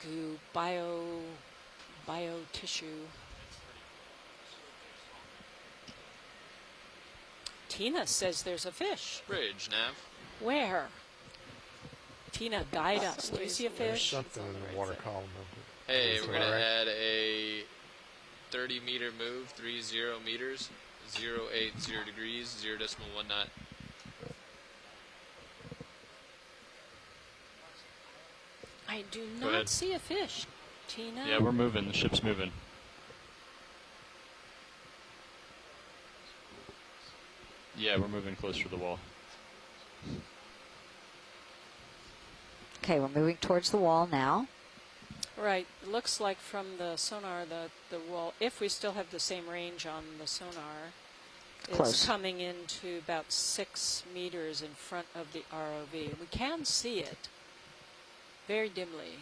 goo, bio tissue. Tina says there's a fish. Bridge, Nav. Where? Tina, guide us. Do you see a There's fish? something in the water column. Hey, we're going to add a 30-meter move, 30 meters, 080 degrees, 0.1 knot. I do not see a fish, Tina. Yeah, we're moving. The ship's moving. Yeah, we're moving closer to the wall. Okay, we're moving towards the wall now. Right. It looks like from the sonar, the wall, if we still have the same range on the sonar, Close. it's coming into about 6 meters in front of the ROV. We can see it very dimly.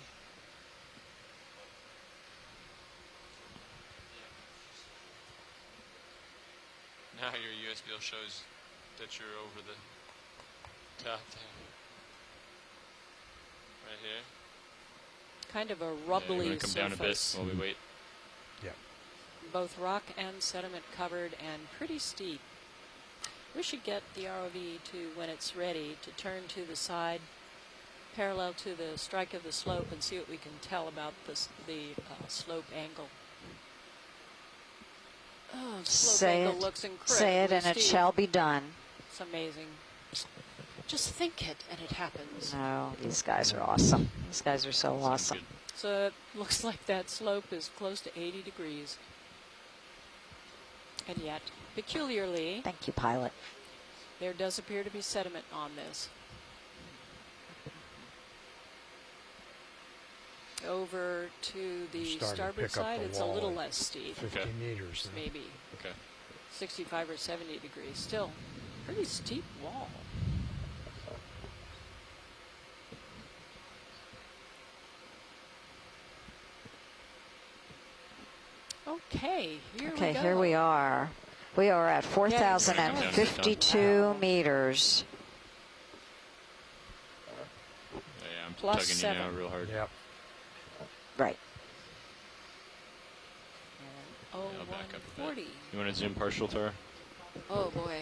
Now your USBL shows that you're over the top there. Right here. Kind of a rubbly yeah, come surface. down a bit while we wait. Yeah. Both rock and sediment covered and pretty steep. We should get the ROV to, when it's ready, to turn to the side parallel to the strike of the slope and see what we can tell about the slope angle. Oh, the slope angle looks incredible. Say it and steep. it shall be done. It's amazing. Just think it and it happens. No, these guys are awesome. These guys are so awesome. Good. So it looks like that slope is close to 80 degrees. And yet, peculiarly, Thank you, pilot. there does appear to be sediment on this. Over to the Starting to starboard pick up side, the it's a little wall less steep. 50 meters. Then. Maybe Okay. 65 or 70 degrees. Still, pretty steep wall. Okay, here we go. Here we are. We are at 4,052 meters. Yeah, I'm Plus tugging 7. you now real hard. Yep. Right. Oh, I'll back up a bit. 140. You want to zoom partial, Tara? Oh boy.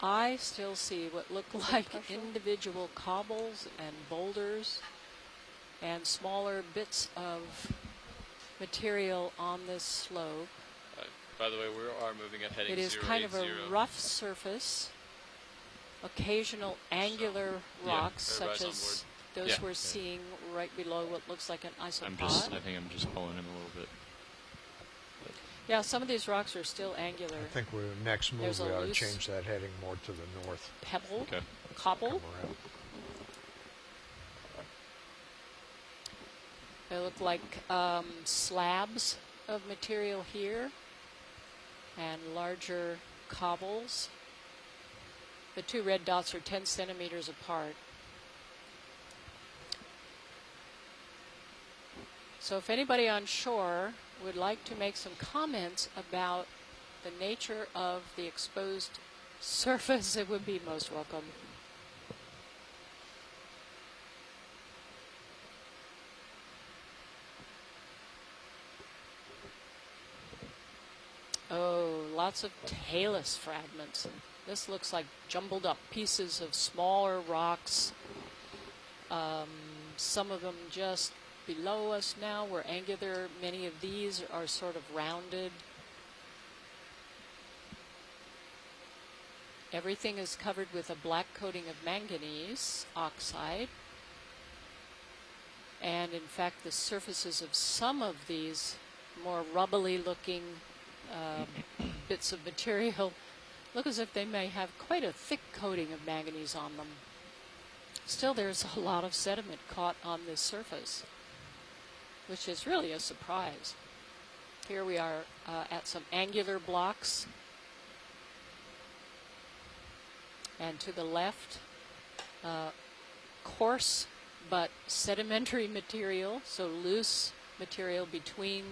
I still see what look like individual cobbles and boulders and smaller bits of material on this slope. By the way, we are moving at heading 080. It is kind of a rough surface. Occasional angular rocks, such as those we're seeing right below what looks like an isopod. I think I'm just pulling him a little bit. Yeah, some of these rocks are still angular. I think next move There's we a ought to loose change that heading more to the north. Pebble, Okay. cobble. Come around. They look like slabs of material here and larger cobbles. The two red dots are 10 centimeters apart. So if anybody on shore would like to make some comments about the nature of the exposed surface, it would be most welcome. Oh, lots of talus fragments. This looks like jumbled up pieces of smaller rocks. Some of them just below us now were angular. Many of these are sort of rounded. Everything is covered with a black coating of manganese oxide. And in fact, the surfaces of some of these more rubbly looking bits of material look as if they may have quite a thick coating of manganese on them. Still, there's a lot of sediment caught on this surface, which is really a surprise. Here we are at some angular blocks. And to the left, coarse but sedimentary material, so loose material between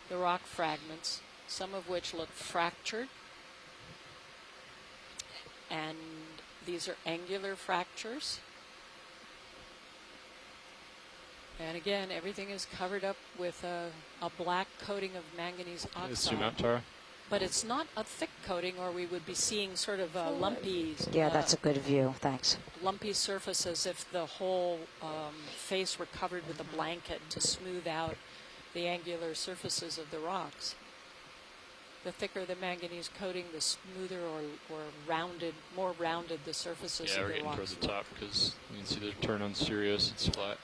the rock fragments, some of which look fractured. And these are angular fractures. And again, everything is covered up with a black coating of manganese Zoom oxide. out, Tara. But it's not a thick coating, or we would be seeing sort of a lumpy, Yeah, that's a good view. Thanks. lumpy surface, as if the whole face were covered with a blanket to smooth out the angular surfaces of the rocks. The thicker the manganese coating, the smoother or rounded, more rounded the surfaces Yeah, of we're the getting rocks. towards the top because you can see the turn on Sirius. It's flat.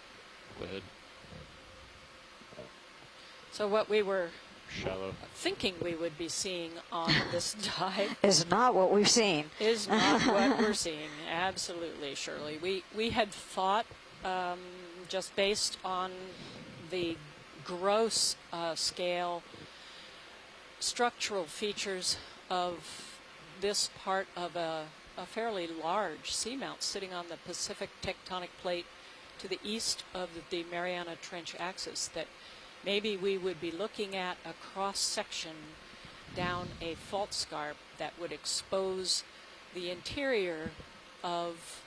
Go ahead. So what we were Shallow. thinking we would be seeing on this dive Is not what we've seen. is not what we're seeing. Absolutely, Shirley. We had thought, just based on the gross scale structural features of this part of a fairly large seamount sitting on the Pacific tectonic plate to the east of the Mariana Trench axis, that maybe we would be looking at a cross-section down a fault scarp that would expose the interior of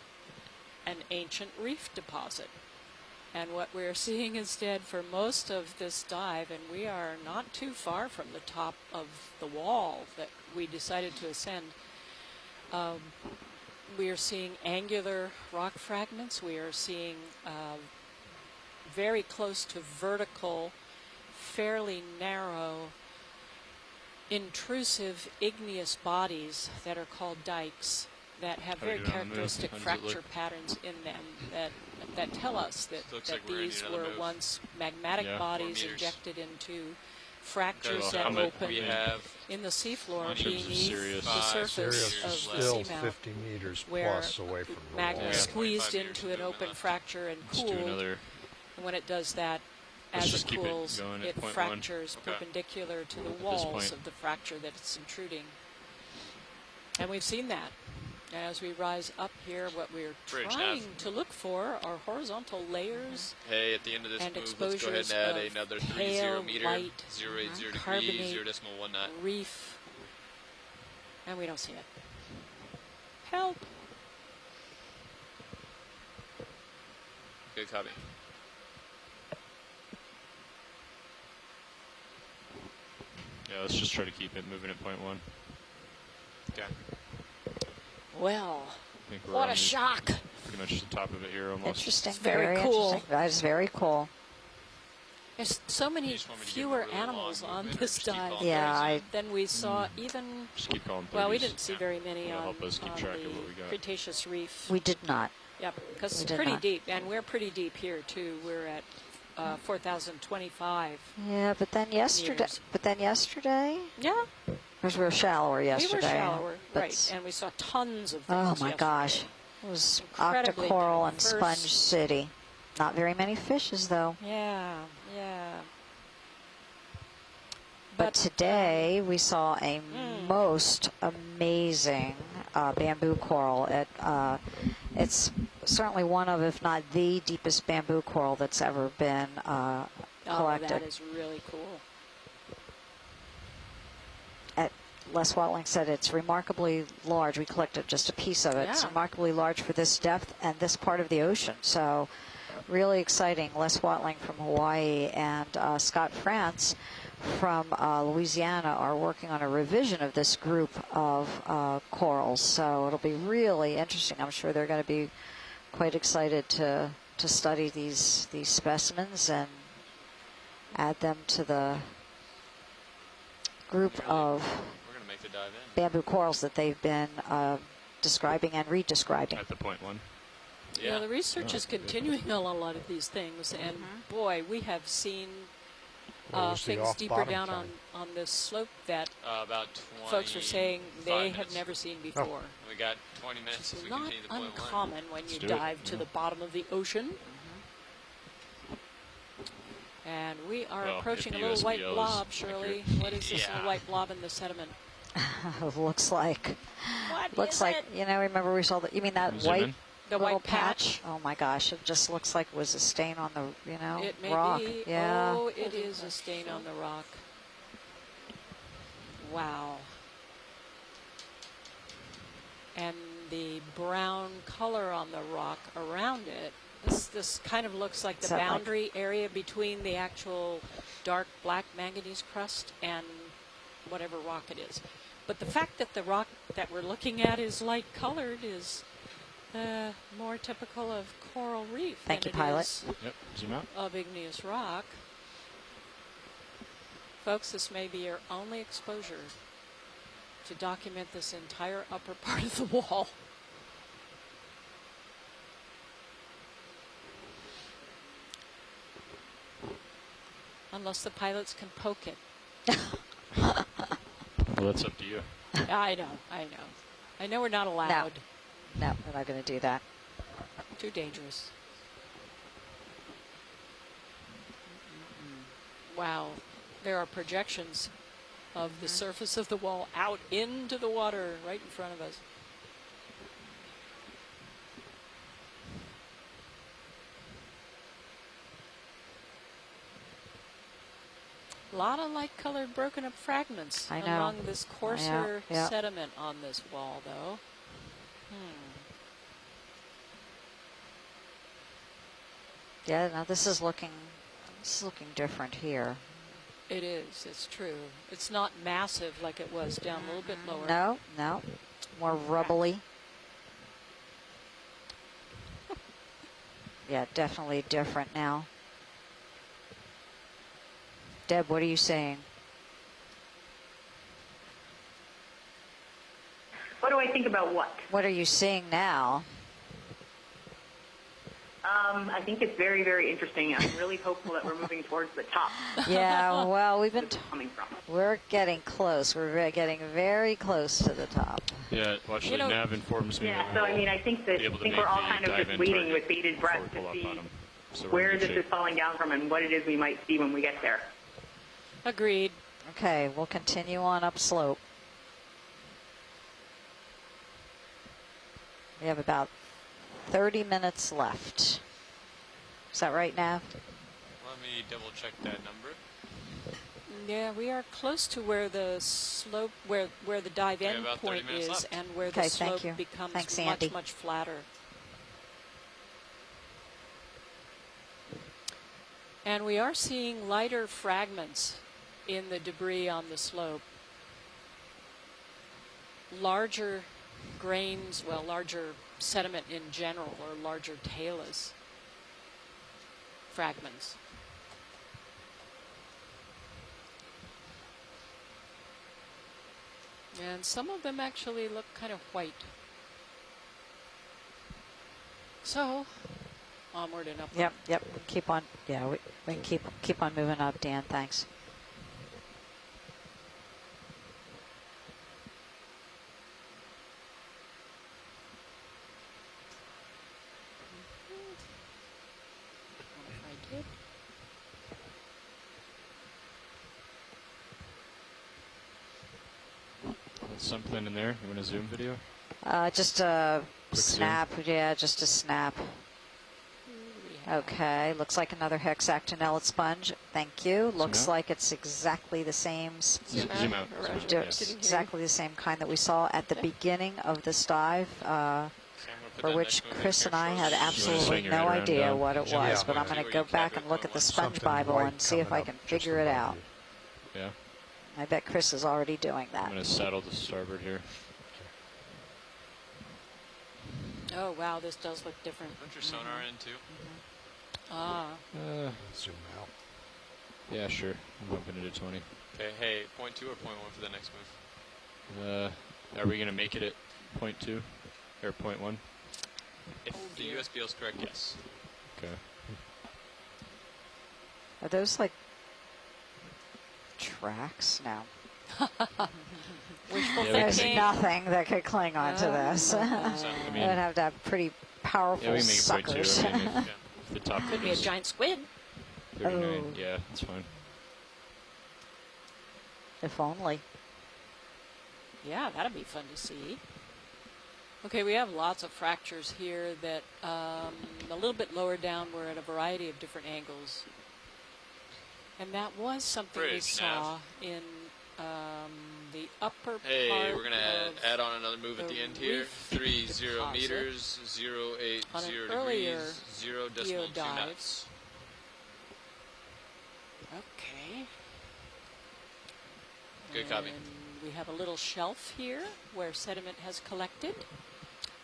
an ancient reef deposit. And what we're seeing instead for most of this dive, and we are not too far from the top of the wall that we decided to ascend, we are seeing angular rock fragments. We are seeing very close to vertical, fairly narrow, intrusive igneous bodies that are called dikes that have How are very you doing on the move? characteristic How does it look? fracture patterns in them that tell us that, Looks that like we're in these another were move. once magmatic Yeah. 4 bodies meters. injected into Okay, fractures so that how much open we have in the seafloor in terms of beneath Sirius? the 5 surface Sirius of is the still seamount, 50 meters where plus away from the magma wall. Yeah. squeezed 25 into meters an to open left. fracture and Let's do cooled. another. And when it does that, Let's as just it keep it cools, going at it 0.1. fractures Okay. perpendicular to the this walls point. of the fracture that it's intruding. And we've seen that. As we rise up here, what we're Bridge trying nav. to look for are horizontal layers Hey, at the end of this and move, let's go ahead exposures and add of another pale 30 meter, white 080 degrees, carbonate 0.19. reef, and we don't see it. Help! Good copy. Yeah, let's just try to keep it moving at 0.1. Okay. Well, I think we're what on a shock! pretty much the top of it here almost. Interesting. It's very cool. Interesting. That is very cool. There's so many You just want me to give fewer a really long animals on movement or this just keep dive going Yeah, crazy? than we saw even. Just keep calling 30s. Well, we didn't see very many That'll on, help us keep on track of the what we got. Cretaceous reef. We did not. Yep, because We it's did pretty not. deep, and we're pretty deep here too. We're at 4,025. Yeah, but then yesterday. Meters. But then yesterday, Yeah, because we were shallower yesterday. we were shallower, but right? And we saw tons of things. Oh my yesterday. gosh, it was Incredibly octocoral and diverse. sponge city. Not very many fishes though. Yeah, yeah. But today we saw a most amazing bamboo coral. It's certainly one of, if not the deepest bamboo coral that's ever been collected. Oh, that is really cool. Les Watling said it's remarkably large. We collected just a piece of it. It's Yeah. remarkably large for this depth and this part of the ocean. So really exciting. Les Watling from Hawaii and Scott France from Louisiana are working on a revision of this group of corals. So it'll be really interesting. I'm sure they're going to be quite excited to study these specimens and add them to the group of We're going to make the dive in. bamboo corals that they've been describing and redescribing. At the 0.1. Yeah, the research is continuing on a lot of these things, and boy, we have seen What was the things off deeper bottom down time? on this slope that About 20 folks are saying they have minutes. never seen before. We got 20 minutes It's if we not continue the 0.1. uncommon when you do it. dive to the bottom of the ocean. And we are Well, approaching a if little white USBL is blob, Shirley. accurate. What is this Yeah. little white blob in the sediment? Looks like What looks is like it? remember we saw you mean that Zoom white in. The little white patch? Oh my gosh, it just looks like it was a stain on the It may rock. be. Yeah. Oh, it is a stain on the rock. Wow. And the brown color on the rock around it. This this kind of looks like the Is that like- boundary area between the actual dark black manganese crust and whatever rock it is. But the fact that the rock that we're looking at is light colored is more typical of coral reef Thank than you, pilot. it is Yep. Zoom out. of igneous rock. Folks, this may be your only exposure to document this entire upper part of the wall. Unless the pilots can poke it. Well, that's up to you. I know. I know we're not allowed. No, we're not going to do that. Too dangerous. Wow. There are projections of the surface of the wall out into the water right in front of us. A lot of light-colored broken up fragments I know. among this coarser Yeah. sediment on this wall, though. Yeah, now this is looking different here. It is. It's true. It's not massive like it was down a little bit lower. No, more rubbly. Yeah, definitely different now. Deb, what are you saying? What do I think about what? What are you seeing now? I think it's very, very interesting. I'm really hopeful that we're moving towards the top. Yeah, well, we've been This is coming from. we're getting close. We're getting very close to the top. Yeah, well, actually, You know- nav informs me Yeah, that so we'll I mean, I think that be able to we're make all the kind of just dive-in waiting target with bated breath before we to pull up on see 'em. So we're where in this good is shape. falling down from and what it is we might see when we get there. Agreed. Okay, we'll continue on upslope. We have about 30 minutes left. Is that right, Nav? Let me double check that number. Yeah, we are close to where the slope, where the dive We have end about 30 point minutes is, left. and where Okay, the thank slope you. becomes Thanks, much, Andy. much flatter. And we are seeing lighter fragments in the debris on the slope. Larger grains, well, larger sediment in general, or larger talus fragments. And some of them actually look kind of white. So, onward and upward. Yep. Keep on. Yeah, we can keep on moving up, Dan. Thanks. If I did. Something in there. You want a zoom video? Just a Quick zoom. snap. Yeah, just a snap. Okay, looks like another hexactinellate sponge. Thank you. Looks out. like it's exactly the same. Zoom Zoom out. Roger. Zoom out, do- yeah. Didn't hear you. Exactly the same kind that we saw at the beginning of this dive, Okay, I'm gonna put for that which next movie Chris here and I had shortly. absolutely swing your head no around idea down? what it Yeah. was. But I'm See going to where go you back cap and it, look at the something sponge Something Bible white and see if I coming can up just figure it above out. you. Yeah. I bet Chris is already doing I'm that. going to saddle the starboard here. Oh, wow, this does look different. Put your sonar in too. Ah, Zoom out. Yeah, sure. I'm bumping it to 20. Okay, hey, point 2 or point 1 for the next move? Are we going to make it at point 2 or point 1? If the USBL is correct, yes. Okay. Are those like tracks? No. wishful Yeah, we There's thinking. nothing that could cling onto Oh. this. So, I It mean, would have to have pretty powerful yeah, we can make it point 2. suckers. I mean, yeah. if the top Could be a is giant squid. 39. Oh. Yeah, that's fine. If only. Yeah, that'd be fun to see. Okay, we have lots of fractures here that a little bit lower down we're at a variety of different angles. And that was something we Bridge, saw in the the upper Hey, part we're gonna of add on another move at the the end here. reef 30 deposit meters, 080 on an earlier degrees, 0.2 geodive. knots. Okay. Good copy. And we have a little shelf here where sediment has collected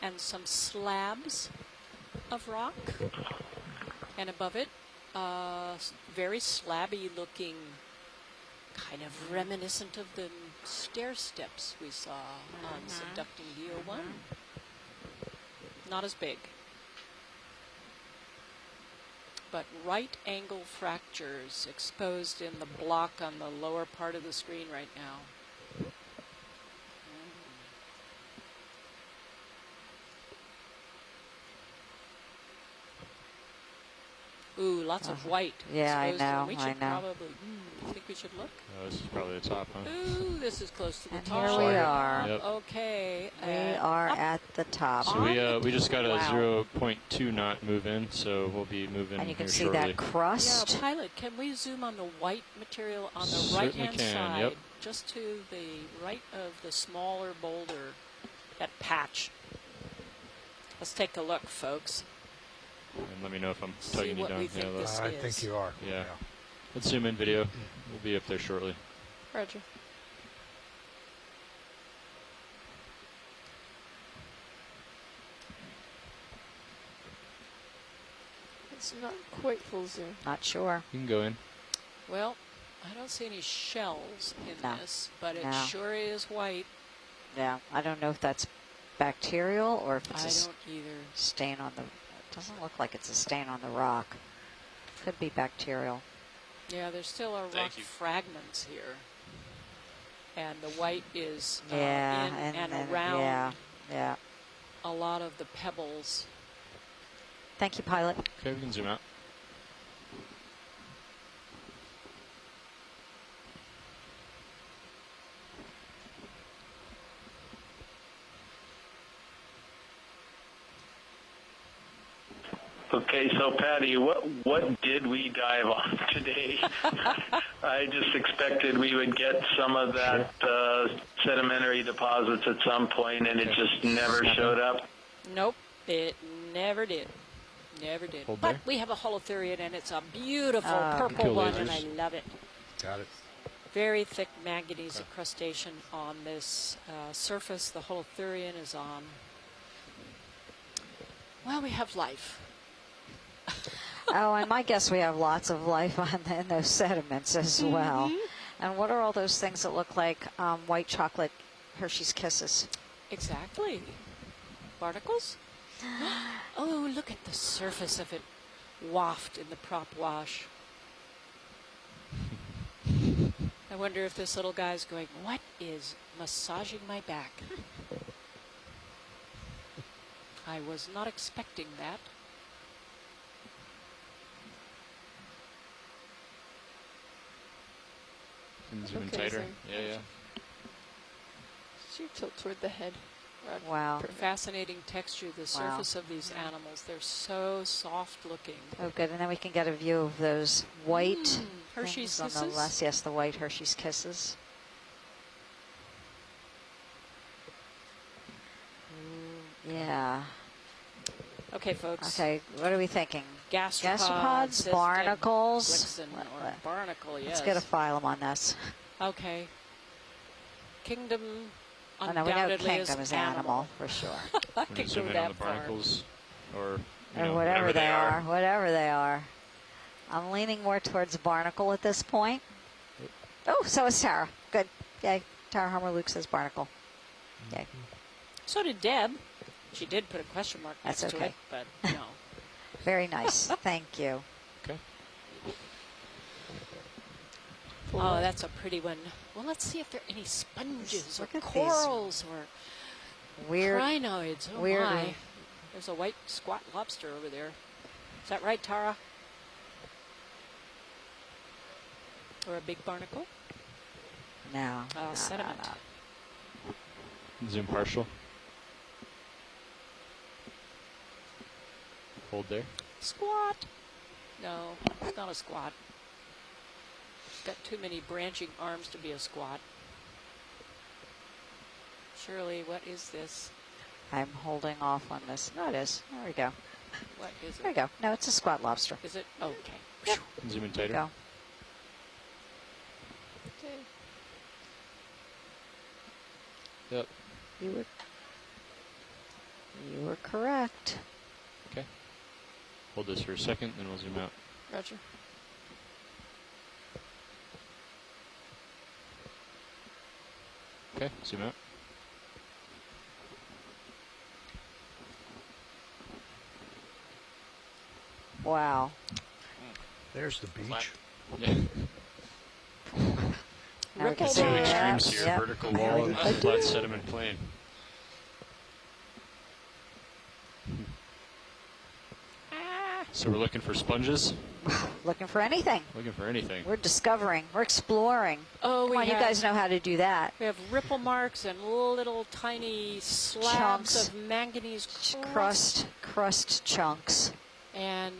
and some slabs of rock. And above it, very slabby looking, kind of reminiscent of the stair steps we saw on Subducting DO1. Not as big. But right angle fractures exposed in the block on the lower part of the screen right now. Ooh, lots of white. Yeah, I exposed. know, We I should know. probably, you think we should look? This is probably the top, huh? Ooh, this is close to the And top. here we are. Yep. Okay. We are up. at the top. So we just got a Wow. 0.2 knot move in, so we'll be moving And you can here see shortly. that Yeah, crust. pilot, can we zoom on the white material on the Certainly right-hand can, side, yep. just to the right of the smaller boulder, that patch? Let's take a look, folks. And let me know if I'm See tugging you what down. we think Yeah, this I is. think you are. Yeah. Let's zoom in video. We'll be up there shortly. Roger. It's not quite full zoom. Not sure. You can go in. Well, I don't see any shells in No. this, but it No. sure is white. Yeah, I don't know if that's bacterial or if it's I a don't either. stain on the. It doesn't look like it's a stain on the rock. Could be bacterial. Yeah, there's still a rock Thank you. fragments here. And the white is Yeah, in and and then- around yeah, yeah. a lot of the pebbles. Thank you, pilot. Okay, we can zoom out. Okay, so Patty, what did we dive on today? I just expected we would get some of that sedimentary deposits at some point, and it just never showed up. Nope, it never did. Never did. Hold But there. we have a holothurian, and it's a beautiful Oh, purple Cool one, and I lasers. love it. Got it. Very thick manganese incrustation on this surface the holothurian is on. Well, we have life. Oh, and my guess we have lots of life in those sediments as well. And what are all those things that look like white chocolate Hershey's Kisses? Exactly. Barnacles? Oh, look at the surface of it waft in the prop wash. I wonder if this little guy's going, what is massaging my back? I was not expecting that. Can zoom in Okay, tighter. zoom. Yeah. Should you tilt toward the head? Rod? Wow. Fascinating texture, the surface of these animals. They're so soft looking. Oh, good. And then we can get a view of those white Hershey's things on the Kisses? left. Yes, the white Hershey's Kisses. Yeah. Okay, folks. Okay, what are we thinking? Gastropods, Gastropods, barnacles. Blixen, or barnacle, yes. Let's get a phylum on this. Okay. Kingdom Oh, no, we know undoubtedly kingdom is animal for sure. I We're can gonna go zoom in on that the far. barnacles, or Or whatever they are. Whatever they are. I'm leaning more towards barnacle at this point. Oh, so is Tara. Good. Yay. Tara Harmer Luke says barnacle. Yay. So did Deb. She did put a question mark next That's to okay. it, but no. Very nice. Thank you. Okay. Oh, that's a pretty one. Well, let's see if there are any sponges or Look at these corals or Weird. crinoids. Oh weird- my. There's a white squat lobster over there. Is that right, Tara? Or a big barnacle? No. Oh, no, sediment. no. Zoom partial. Hold there. Squat. No, it's not a squat. It's got too many branching arms to be a squat. Shirley, what is this? I'm holding off on this. No, it is. There we go. What is There we it? go. No, it's a squat lobster. Is it? Okay. Yep. Zoom in There tighter. you go. Okay. Yep. You were correct. Okay. Hold this for a second, then we'll zoom out. Roger. Okay, zoom out. Wow. There's the beach. Yeah. Now we can Ripple see Two bar. extremes that. here, Yep. vertical There wall we and go. flat sediment plain. So we're looking for sponges? Looking for anything. Looking for anything. We're discovering. We're exploring. Oh, Come on, you guys know how to do that. We have ripple marks and little tiny slabs Chunks. of manganese Crust chunks. and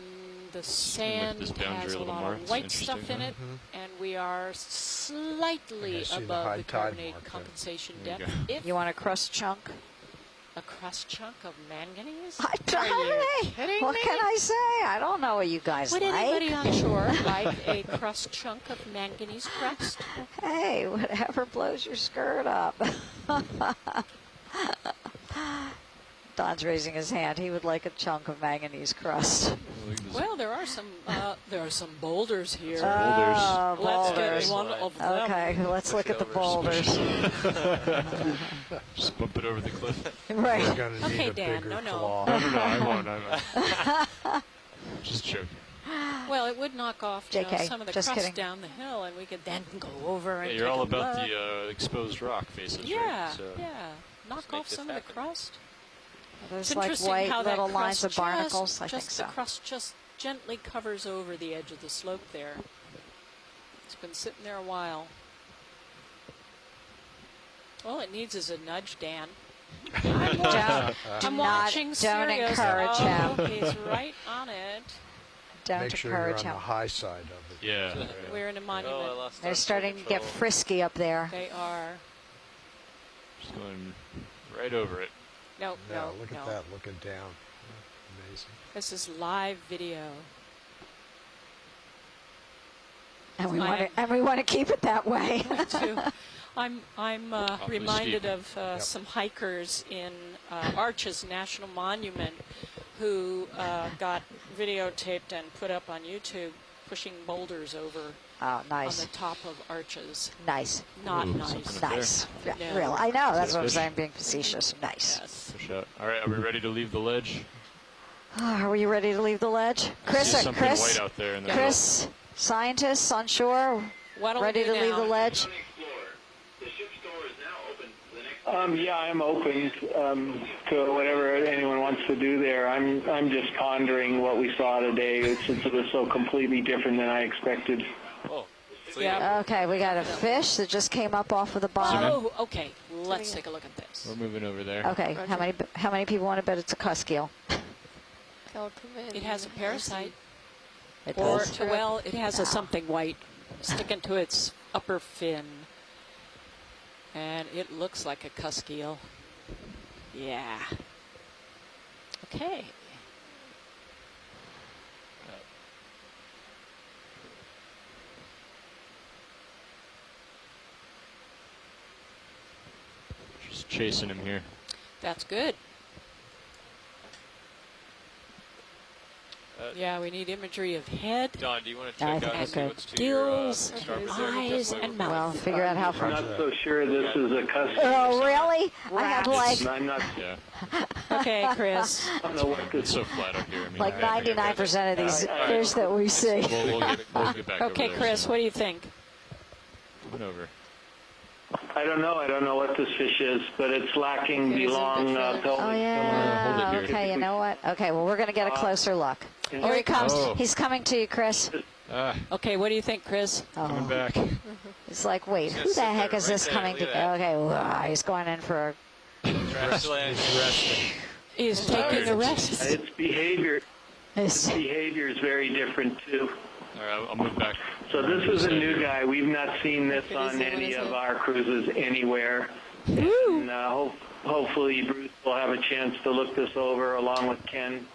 the look at sand this boundary has a a little lot more. of It's white stuff in interesting. it, and we are slightly I see the above high the tide carbonate mark there. compensation There you depth. If You want a crust chunk? a crust chunk of manganese? I Are you don't kidding What me? can I say? I don't know what you guys Would like. anybody on shore like a crust chunk of manganese crust? Hey, whatever blows your skirt up. Don's raising his hand. He would like a chunk of manganese crust. Look at this. Well, there are some boulders here. Boulders. Oh, Let's boulders. get one of them. Okay, let's look at the boulders. Just bump it over the cliff. We're Right. gonna need Okay, a Dan, bigger no. claw. No, I won't. Just joking. Well, it would knock off JK, some of the just crust kidding. down the hill, and we could then go over and Yeah, you're take all a about look. the exposed rock faces, Yeah, right? So yeah. Knock make off this some of the happen. crust. There's It's like interesting white how that little lines crust of barnacles. I think just so. the crust just gently covers over the edge of the slope there. It's been sitting there a while. All it needs is a nudge, Dan. I'm Don't watching don't serious. encourage Oh, him. he's right on it. Don't Make sure you're encourage on him. the high side of it. yeah. We're in a Oh, I monument. lost They're touch starting to get control. frisky up there. They are. Just going right over it. No, Yeah, look no. at that, looking down. Amazing. This is live video. And we I want am- to, and we want to keep it that way. Too. I'm Awfully reminded steep. of some hikers in Arches National Monument who got videotaped and put up on YouTube pushing boulders over Oh, on nice. the top of arches. Nice. Not Ooh, nice. something up Nice. Yeah, Yeah. real. I know. That's what I'm Fish. saying, being facetious. Nice. Yes. Push out. All right, are we ready to leave the ledge? Are we ready to leave the ledge? I Chris, see something Chris, white out there in the Chris, scientists on shore, What'll we ready do to leave now? the ledge? Yeah, I'm open to whatever anyone wants to do there. I'm just pondering what we saw today, since it was so completely different than I expected. Oh, Yeah. Okay, we got a fish that just came up off of the bottom. Oh, okay. Let's take a look at this. We're moving over there. Okay, how many people want to bet it's a cusk eel? It has a parasite. It Or, does. well, it has a something white sticking to its upper fin. And it looks like a cusk eel. Yeah. Okay. Just chasing him here. That's good. Yeah, we need imagery of head, Don, do you want to I check think out I see could. what's to your gills, starboard eyes, side? and Well, mouth. figure out how I'm far. not so sure this is a custom. Oh, really? I had like I'm not. Yeah. Okay, Chris. I don't know what It's this. so flat up here. I mean, like 99% of these fish that we see. We'll get back Okay, over there Chris, soon. what do you think? Coming over. I don't know what this fish is, but it's lacking the It is a long bit further. pelvic. Oh, hold yeah. it here. Okay, you know what? Okay, well, we're going to get a closer look. Here he comes. Oh. He's coming to you, Chris. Ah, Okay, what do you think, Chris? coming Oh, back. it's like, wait, He's who gonna the sit heck there is right this there, coming look to? at that. Okay, he's going in for Crash land. He's taking a rest. Its behavior his. is very different too. All right, I'll move back. So this is a new guy. We've not seen this It is on the one, any isn't of it? our cruises anywhere. And hopefully Bruce will have a chance to look this over along with Ken.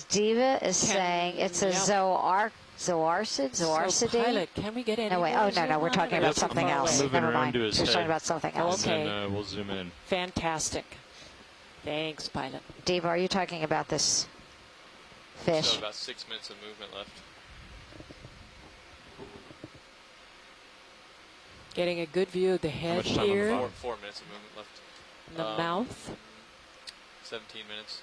Diva is saying it's a Yep. Zoarcid? So, Zoarcidae? pilot, can we get any No, wait. more Oh, no, zoom no. We're on it, talking or about is it something far else. away? Moving Never around mind. to We're his talking head. about something else. Okay. And then we'll zoom in. Fantastic. Thanks, pilot. Diva, are you talking about this fish? So about 6 minutes of movement left. Getting a good view of the head much time on the here, bottom? 4 minutes of movement left. and the mouth, 17 minutes.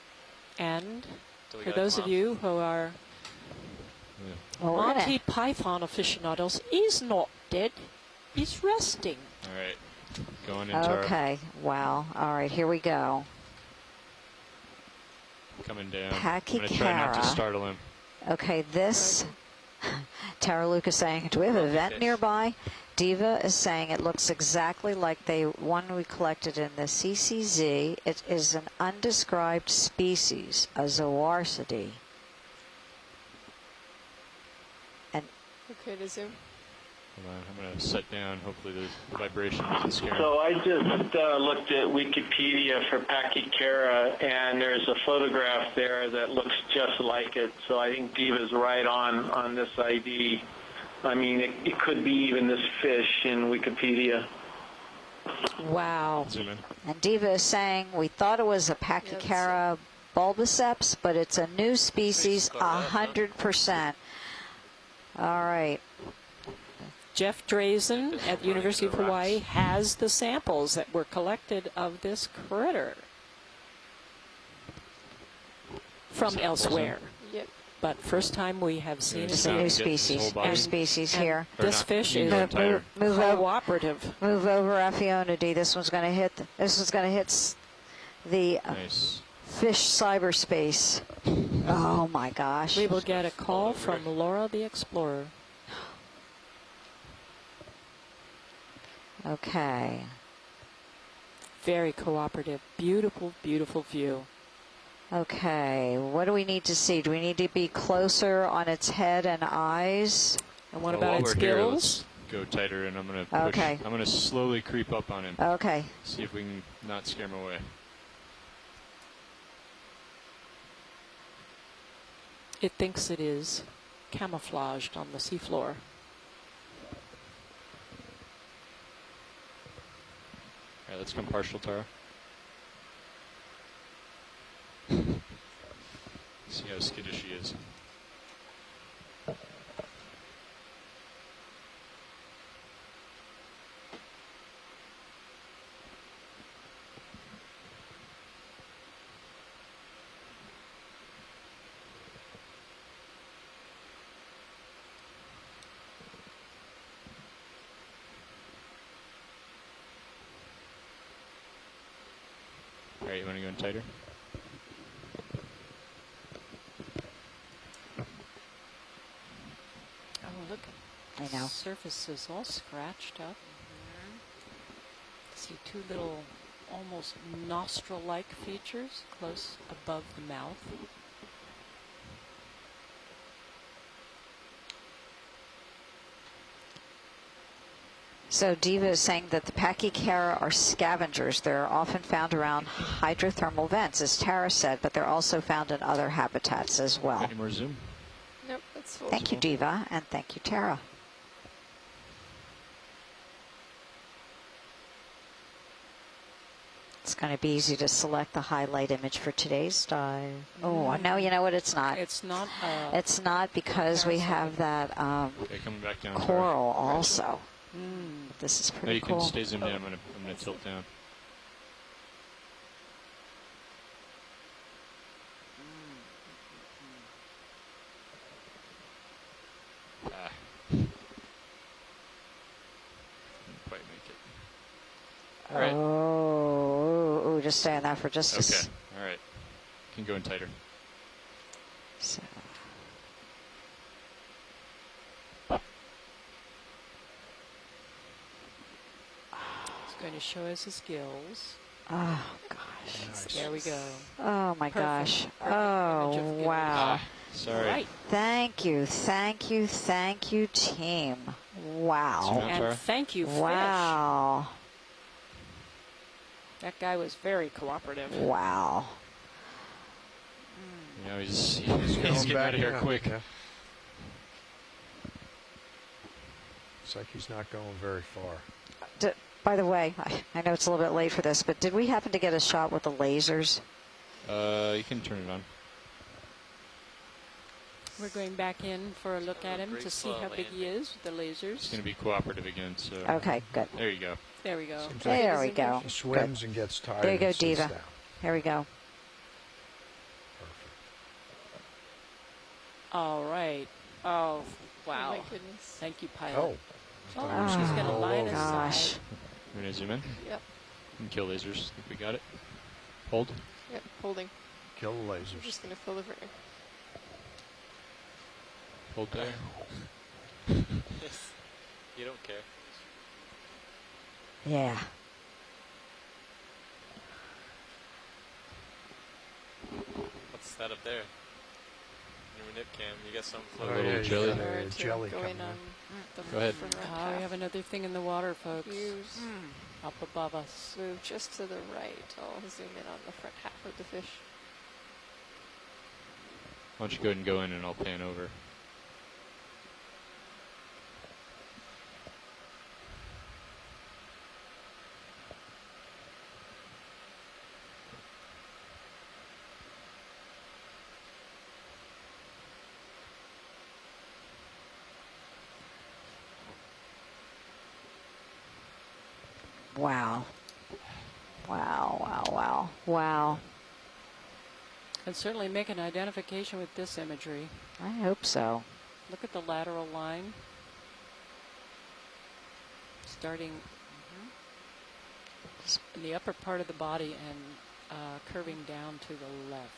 and Till we for got a those of clown. you who are Well, we're Monty gonna, Python aficionados, he's not dead. He's resting. All right. Going in, Tara. okay. Wow. All right. Here we go. Coming down. I'm going to try not to Pachycara. startle him. Okay. This. Tara Luke is saying, do we have a vent fish. nearby? Diva is saying it looks exactly like the one we collected in the CCZ. It is an undescribed species, a Zoarcidae. Okay to zoom. Hold on. I'm going to set down. Hopefully the vibration doesn't scare him. So I just looked at Wikipedia for Pachycara, and there's a photograph there that looks just like it. So I think Diva's right on this ID. I mean, it could be even this fish in Wikipedia. Wow. Zoom in. And Diva is saying we thought it was a Pachycara bulbiceps, but it's a new species, Clear that, huh? 100%. All right. Jeff Drazen at the University of into the Hawaii rocks. has the samples that were collected of this critter from elsewhere. Yep. But first time we have seen It's it. a new Get this species. whole body. New species And here. Or this not, fish you is can go tighter. Move over. cooperative. Move over, Afionity. This one's going to hit. This one's going to hit the Nice. fish cyberspace. Oh my gosh. We will get a call from Laura the Explorer. Okay. Very cooperative. Beautiful, beautiful view. Okay. What do we need to see? Do we need to be closer on its head and eyes? And what Well, about while its we're here, gills? let's go tighter, and I'm going to push. Okay. I'm going to slowly creep up on him. Okay. See if we can not scare him away. It thinks it is camouflaged on the seafloor. All right, let's come partial, Tara. See how skittish he is. All right, you want to go in tighter? Oh, look. I know. The surface is all scratched up. See two little, almost nostril-like features close above the mouth. So Diva is saying that the Pachycara are scavengers. They're often found around hydrothermal vents, as Tara said, but they're also found in other habitats as well. Any more zoom? Nope, that's full. Thank you, Diva, and thank you, Tara. It's going to be easy to select the highlight image for today's dive. Oh, no, you know what? It's not. It's not. It's not because we have that Okay, coming back down. Tara. coral also. Mm, This is No, pretty you cool. can stay zoomed in. I'm gonna tilt down. Ah. Didn't quite make it. All right. Oh, just stay on that for just a Okay. All right. Can go in tighter. So. it's going to show us his gills. Oh, gosh. Nice. There we go. Oh, my Perfect. gosh. Perfect image Oh, of gills. wow. Sorry. Right. Thank you, thank you, thank you, team. Zoom Wow. out, And Tara. thank you, fish. Wow. That guy was very cooperative. Wow. You know, he's Going getting back out of here now, quick. yeah. Looks like he's not going very far. By the way, I know it's a little bit late for this, but did we happen to get a shot with the lasers? You can turn it on. We're going back in for a look at him Great to see how big he is with the It's lasers. going to be cooperative again, so. Okay, good. There you go. There we go. Seems like There we go. he swims and gets tired. There you go, and sits Diva. down. Here we go. Perfect. All right. Oh, Oh wow. my goodness. Thank you, pilot. Oh. Oh, I was she's gonna going to roll line over. aside. Gosh. We're going to zoom in. Yep. And kill lasers. Think we got it. Hold. Yep. Holding. Kill the I'm lasers. just gonna fill the air. Hold there. You don't care. Yeah. What's that up there? Your nip cam. You got some Oh, floating. yeah, jelly. you got a Alright, jelly going coming on in. the Go ahead. front Oh, we half. have another thing in the water, folks. Use. Up above us. Move just to the right. I'll zoom in on the front half of the fish. Why don't you go ahead and go in and I'll pan over. Wow. Wow, wow, wow. Wow. And certainly make an identification with this imagery. I hope so. Look at the lateral line. Starting in the upper part of the body and curving down to the left.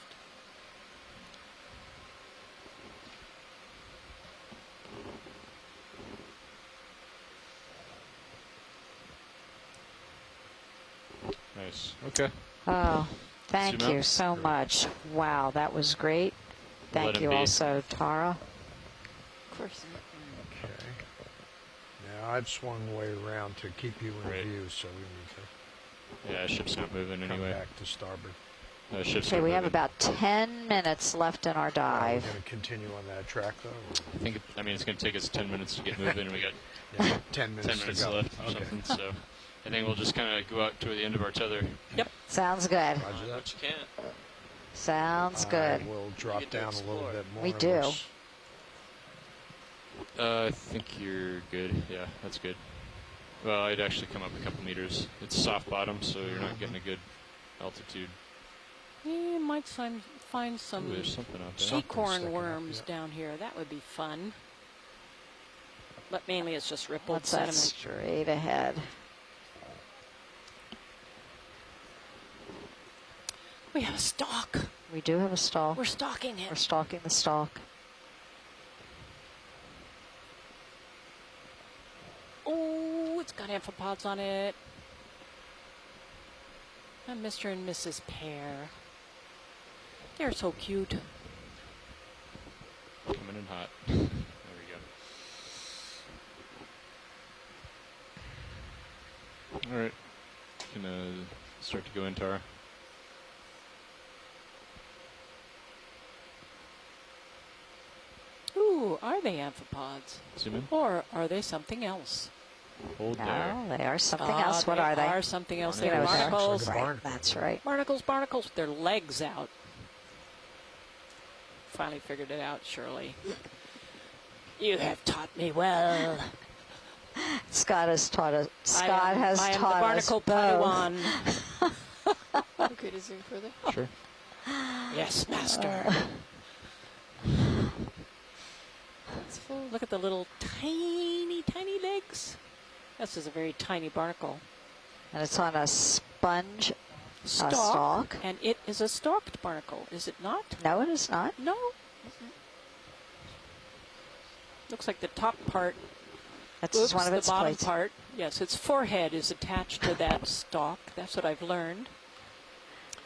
Nice. Okay. Oh, thank Zoom you out. so much. Wow, that was great. Let Thank him you be. also, Tara. Of course. Okay. Now I've swung way around to keep you in Right. view, so we need to Yeah, ship's not moving come anyway. back to starboard. Ship's Okay, not we have moving. about 10 minutes left in our Are we dive. going to continue on that track, though? I think, I mean, it's going to take us 10 minutes to get moving. We got Yeah, 10 minutes 10 minutes to go. left or Okay. something, so I think we'll just kind of go out to the end of our tether. Sounds good. Roger But that. you can't. Sounds good. We'll drop get to down a little explore. bit more. We and do. let's- I think you're good. Yeah, that's good. Well, I'd actually come up a couple meters. It's soft bottom, so you're not getting a good altitude. You might find Ooh, some there's something out there. Something acorn sticking up, worms yeah. down here. That would be fun. But mainly it's just rippled What's that sediment. straight ahead? We have a stalk. We do have a stalk. We're stalking We're it. stalking the stalk. Oh, it's got amphipods on it. And Mr. and Mrs. Pear. They're so cute. Coming in hot. There we go. All right. Gonna start to go in, Tara. Ooh, are they amphipods? Zoom in. Or are they something else? Hold there. No, they are something Ah, else. What are they? Are something else. You They're know, they're- barnacles. Like a Right, barnacle. that's right. Barnacles, barnacles. Their legs out. Finally figured it out, Shirley. You have taught me well. Scott has taught us. Scott has I am taught the barnacle us both. Padawan. Okay, to zoom further. Sure. Yes, master. It's full. Look at the little tiny, tiny legs. This is a very tiny barnacle. And it's on a sponge Stalk. stalk. And it is a stalked barnacle, is it not? No, it is not. No. Looks like the top part. That's Oops, one of the its bottom plates. part. Yes, its forehead is attached to that stalk. That's what I've learned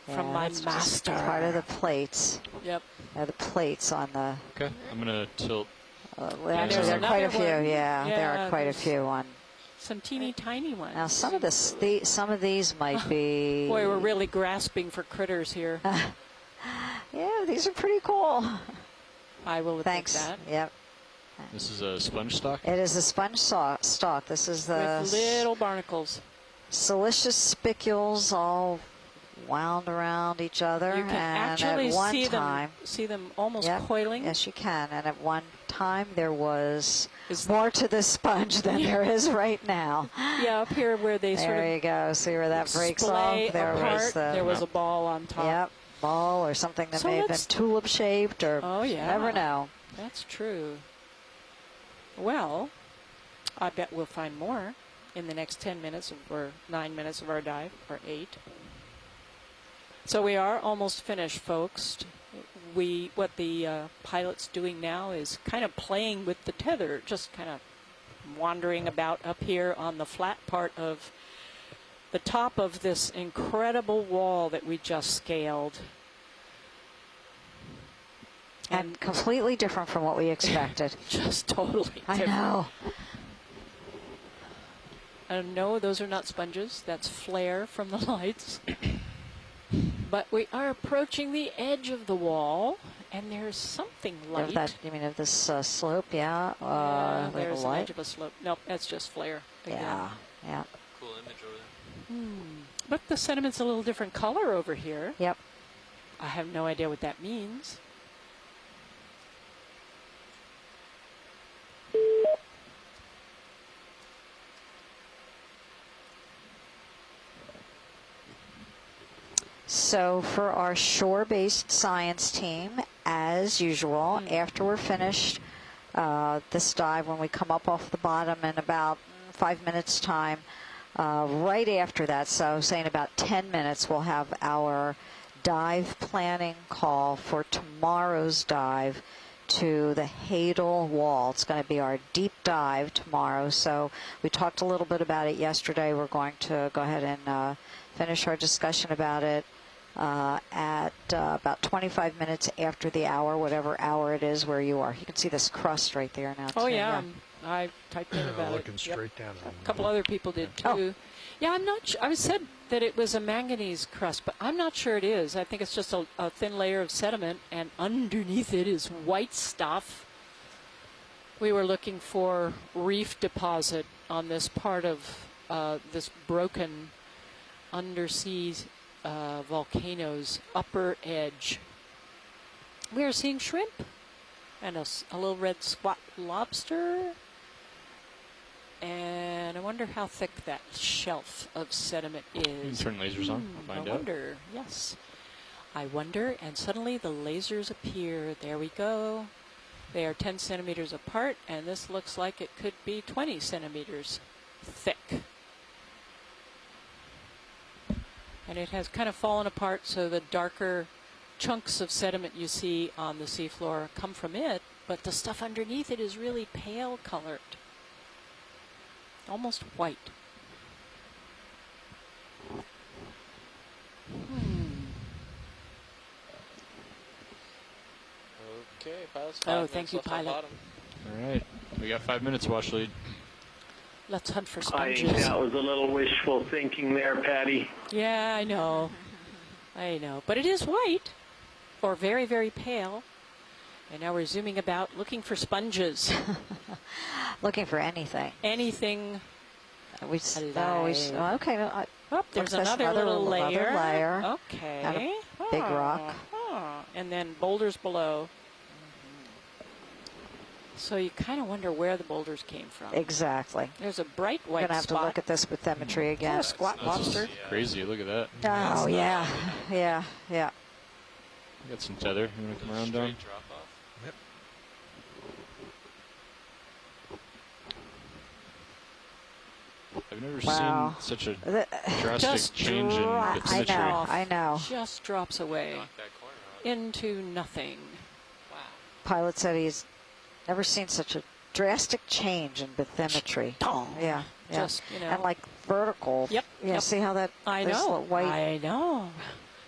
from Yeah, my that's just master. part of the plates. Yep. The plates on the. Okay. I'm gonna tilt. Well, Yeah, actually, there's there are quite a another few. one. Yeah, there Yeah, are quite a there's- few on. Some teeny tiny ones. Now some of some of these might be. Boy, we're really grasping for critters here. Yeah, these are pretty cool. I will admit Thanks. that. Yep. This is a sponge stock. It is a sponge stalk. This is the With little barnacles. siliceous spicules all wound around each other. You can and actually at one see time, them almost Yep. coiling. Yes, you can. And at one time, there was Is- more to this sponge than there is right now. Yeah, up here where they sort There of you go. See where that breaks splay off? There apart. was the There was a ball on top. yep, ball or something that So may have been let's- tulip shaped or Oh, yeah. never know. That's true. Well, I bet we'll find more in the next 10 minutes or 9 minutes of our dive, or 8. So we are almost finished, folks. What the pilot's doing now is kind of playing with the tether, just kind of wandering about up here on the flat part of the top of this incredible wall that we just scaled. And completely different from what we expected. Just totally I different. know. No, those are not sponges. That's flare from the lights. But we are approaching the edge of the wall, and there's something light. Of that, you mean of this slope? Yeah. Yeah, like there's a an light. edge of a slope. Nope, that's just flare. Again. Yeah. Yeah. Cool image over there. But the sediment's a little different color over here. Yep. I have no idea what that means. So for our shore-based science team, as usual, after we're finished this dive, when we come up off the bottom in about 5 minutes time, right after that, so say in about 10 minutes, we'll have our dive planning call for tomorrow's dive to the Hadel Wall. It's going to be our deep dive tomorrow. So we talked a little bit about it yesterday. We're going to go ahead and finish our discussion about it at about 25 minutes after the hour, whatever hour it is where you are. You can see this crust right there now. Oh, too. yeah. I typed in about Looking it. straight down at A couple other people did too. Oh. Yeah, I'm not sure. I said that it was a manganese crust, but I'm not sure it is. I think it's just a thin layer of sediment, and underneath it is white stuff. We were looking for reef deposit on this part of this broken undersea volcano's upper edge. We are seeing shrimp and a little red squat lobster. And I wonder how thick that shelf of sediment You can is. turn lasers on. I'll find I out. wonder, yes. I wonder, and suddenly the lasers appear. There we go. They are 10 centimeters apart, and this looks like it could be 20 centimeters thick. And it has kind of fallen apart, so the darker chunks of sediment you see on the seafloor come from it, but the stuff underneath it is really pale colored. Almost white. Okay, pilot's Oh, 5 thank minutes you, left on pilot. bottom. All right. We got 5 minutes, wash lead. Let's hunt for I think sponges. that was a little wishful thinking there, Patty. Yeah, I know. I know. But it is white, or very, very pale. And now we're zooming about, looking for sponges. Looking for anything. Anything. Okay. Oh, there's Looks like another little layer. another layer. Okay. And a big rock. And then boulders below. So you kind of wonder where the boulders came from. Exactly. There's a bright We're white going to have spot. to look at this bathymetry again. A squat That's lobster. Crazy. Look at that. Oh, yeah. Yeah. Yeah. We got some tether. You want to come around, Don? Straight drop off. Yep. I've never Wow. seen such a The- drastic Just change in drop- I bathymetry. know. I know. Just drops away Knock that corner out. into nothing. Wow. Pilot said he's never seen such a drastic change in bathymetry. Yeah. Yeah. Just, And like vertical. Yep, Yeah. yep. See how that? I there's know. the white. I know.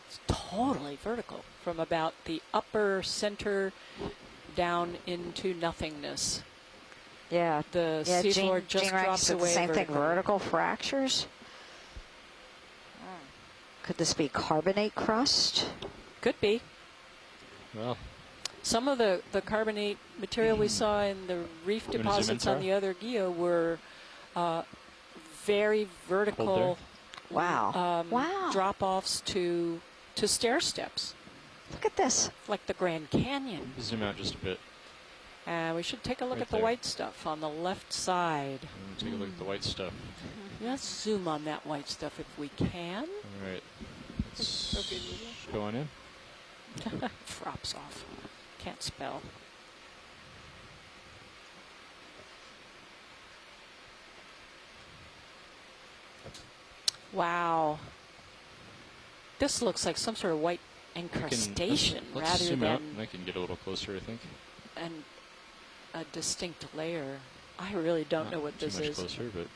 It's totally vertical from about the upper center down into nothingness. Yeah. The Yeah, seafloor Gene just Rank drops said the away same thing, vertically. vertical fractures. Could this be carbonate crust? Could be. Well, Some of the carbonate material we saw in the reef You wanna zoom in, deposits on Sarah? the other Geo were very vertical Wow. Wow. drop-offs to stair steps, Look at this. like the Grand Canyon. zoom out just a bit. And we should take a look Right at the there. white stuff on the left side. And take a look at the white stuff. Let's zoom on that white stuff if we can. All right. Let's go on in. Drops off. Can't spell. Wow. This looks like some sort of white incrustation Let's rather zoom out, than and I can get a little closer, I think. a distinct layer. I really don't know what Too this much is. closer, but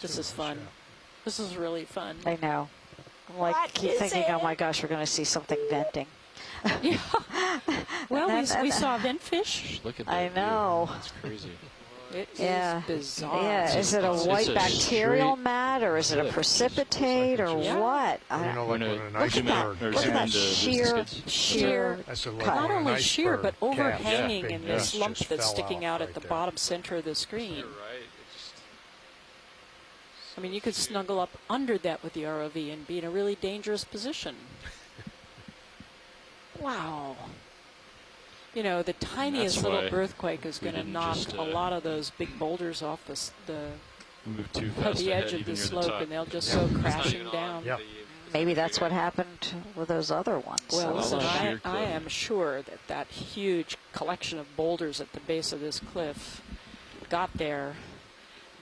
This is fun. This is really fun. I know. I'm like, What keep is thinking, it? oh my gosh, we're going to see something venting. Yeah. Well, And we then- saw ventfish. look at that. I view. know. That's crazy. It is Yeah. bizarre. Yeah, is it a It's white a bacterial straight mat, or is it a cliff. precipitate, or Yeah. what? You know, like When when a- an Look at zoom out, iceberg. or Look zoom at that into the sheer, skids. sheer I said, like cut. Not when an only sheer, iceberg but cap, overhanging big in this piece lump just that's fell sticking off out right at the there. bottom center of the screen. You're right. It just. I mean, you could snuggle up under that with the ROV and be in a really dangerous position. Wow. You know, the tiniest that's little why earthquake is we going to didn't knock just, a lot of those big boulders off the Move too fast the ahead, edge of even the near slope, top. and they'll just Yeah. go It's not crashing even on down. Yep. the Maybe that's what figure. happened with those other ones. Well, Well, listen, a I sheer cliff. am sure that that huge collection of boulders at the base of this cliff got there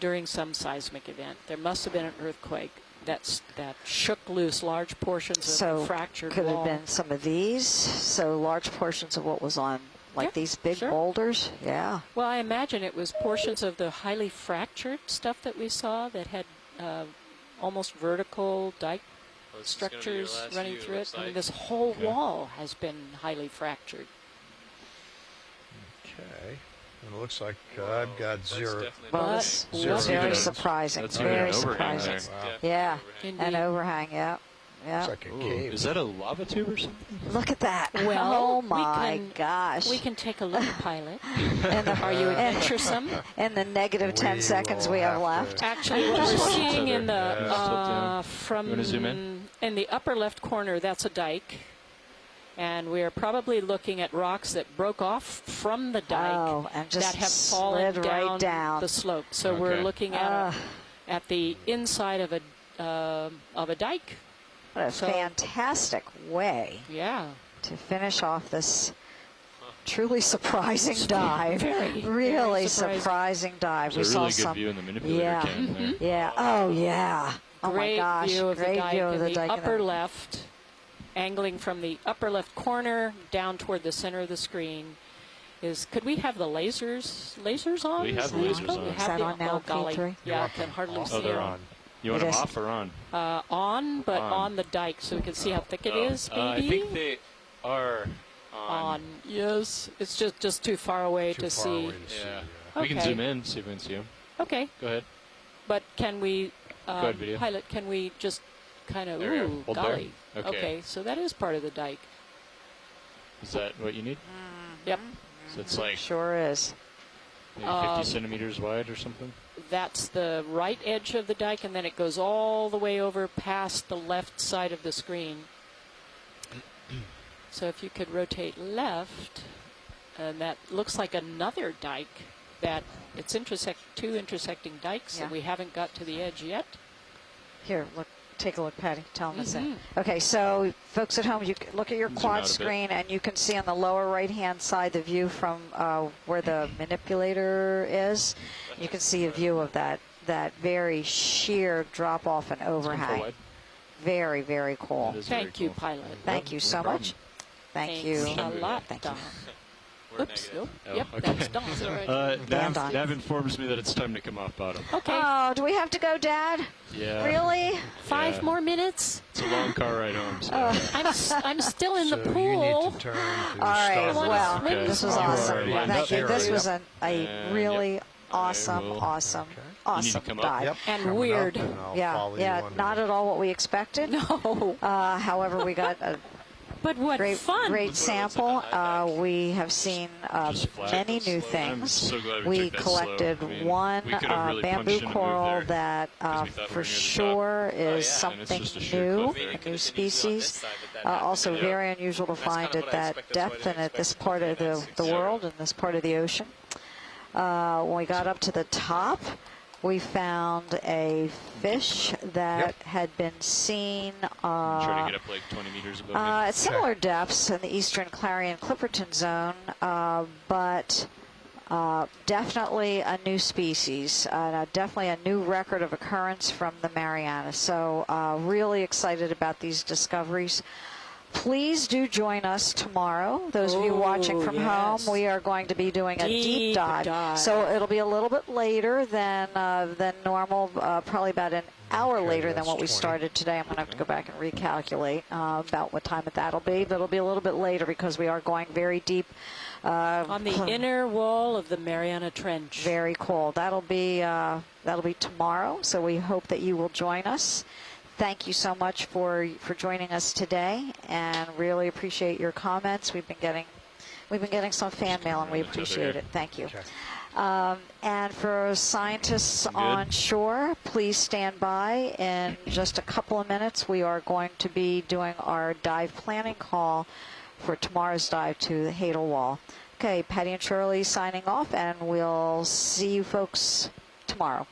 during some seismic event. There must have been an earthquake that shook loose large portions of So the fractured could wall. have been some of these, so large portions of what was on, like Yeah, these big sure. boulders. Yeah. Well, I imagine it was portions of the highly fractured stuff that we saw that had almost vertical dike Well, this is gonna be your structures last running view, through it. looks I mean, like. this whole Okay. wall has been highly fractured. Okay. And it looks like I've got That's zero. definitely Well, not- that's Zero. very That's surprising. that's even Very an overhang surprising. there. That's Wow. definitely Yeah. an overhang. An Indeed. overhang, yeah. Yeah. It's like a Ooh, cave. is that a lava tube or something? Look at that. Well, oh we my can- gosh. We can take a look, pilot. And the- Are you and- adventuresome? In the negative 10 We seconds will we have have left. to- Actually, what we're seeing in the Yeah, tilt down. from You wanna zoom in? the upper left corner, that's a dike, and we are probably looking at rocks that broke off from the dike Oh, and just that have fallen slid right down. the slope. So we're Okay. looking at the inside of a dike. What a So- fantastic way Yeah. to finish off this truly surprising dive. Very, really very surprising. dive. There's we a really saw good some. view in the manipulator Yeah. cannon there. Yeah. Oh, yeah. Oh Great my gosh. view of Great the dike view of in the the dike. and upper left, angling from the upper left corner down toward the center of the screen. Could we have the lasers on? We have Is the that- lasers we on. have Is that the- on now, oh, golly. P3? Yeah, I want can them hardly off. see Oh, they're them. on. You want It them is. off or on? On, but On. on the dike, so we can see how thick it is, maybe? I think they are on. Yes, it's just too far away Too to far see. away to see, Yeah. We can Okay. zoom in, see if we can see them. Okay, Go ahead. but can we, ahead, video. pilot, can we just kind of, There we are. ooh, Hold there. golly. Okay. So that is part of the dike. Is that what you need? Yep, So it's like Sure is. maybe 50 centimeters wide or something? that's the right edge of the dike, and then it goes all the way over past the left side of the screen. So if you could rotate left, and that looks like another dike that it's two intersecting dikes, and Yeah. we haven't got to the edge yet. Here, look. Take a look, Patty. Tell them it's Mhm. it. Okay, so folks at home, you can look at your Zoom out quad a bit. screen, and you can see on the lower right-hand side the view from where the manipulator is. You can see a view of that very sheer drop-off and Let's go full overhang. wide. Very, very cool. That is very Thank you, cool. pilot. Thank you no so problem. much. Thank Thanks you. a lot, Thank you. Don. We're Oops. negative. Nope. Yep, okay. that's Don. Land on. Nav informs me that it's time to come off bottom. Okay, Oh, do we have to go, Dad? Yeah. Really? 5 yeah. more minutes. It's a long car ride home. So. I'm still in So the you pool. need to turn to All right. starboard. Well, Okay. this was You awesome. are lined Thank up you. here. This was And a really awesome, will- awesome, Okay. You need to awesome come up. dive. Yep. And coming weird. Up and I'll Yeah, follow yeah, you under not at all what we expected. No, However, we got a but what great, fun! great sample. We have seen Just flat. many new Slow. things. I'm so glad We took that collected slow. I mean, one we could have really bamboo punched in a move coral there, that 'cause we thought we were for near the top. sure is yeah. And it's something just a sheer new, cliff there. a new species. Also very unusual to find kind of at what I that expected. That's why I depth didn't and at this expect part it of to be the, that the 6-0. world, in this part of the ocean. When we got up to the top, we found a fish that had been seen Try to get up like 20 meters above me. at similar depths in the eastern Clarion-Clipperton zone, but definitely a new species, definitely a new record of occurrence from the Marianas. So really excited about these discoveries. Please do join us tomorrow. Those of you watching from home, we are going to be doing a deep dive. So it'll be a little bit later than normal, probably about an hour later than that's what we 20. started today. I'm going to have to go back and recalculate about what time that'll be. But it'll be a little bit later because we are going very deep. On the inner wall of the Mariana Trench. Very cool. That'll be tomorrow. So we hope that you will join us. Thank you so much for joining us today, and really appreciate your comments. We've been getting some fan mail, and we appreciate it. Thank you. Okay. And for scientists on shore, please stand by. In just a couple of minutes, we are going to be doing our dive planning call for tomorrow's dive to the Hadel Wall. Okay, Patty and Shirley signing off, and we'll see you folks tomorrow.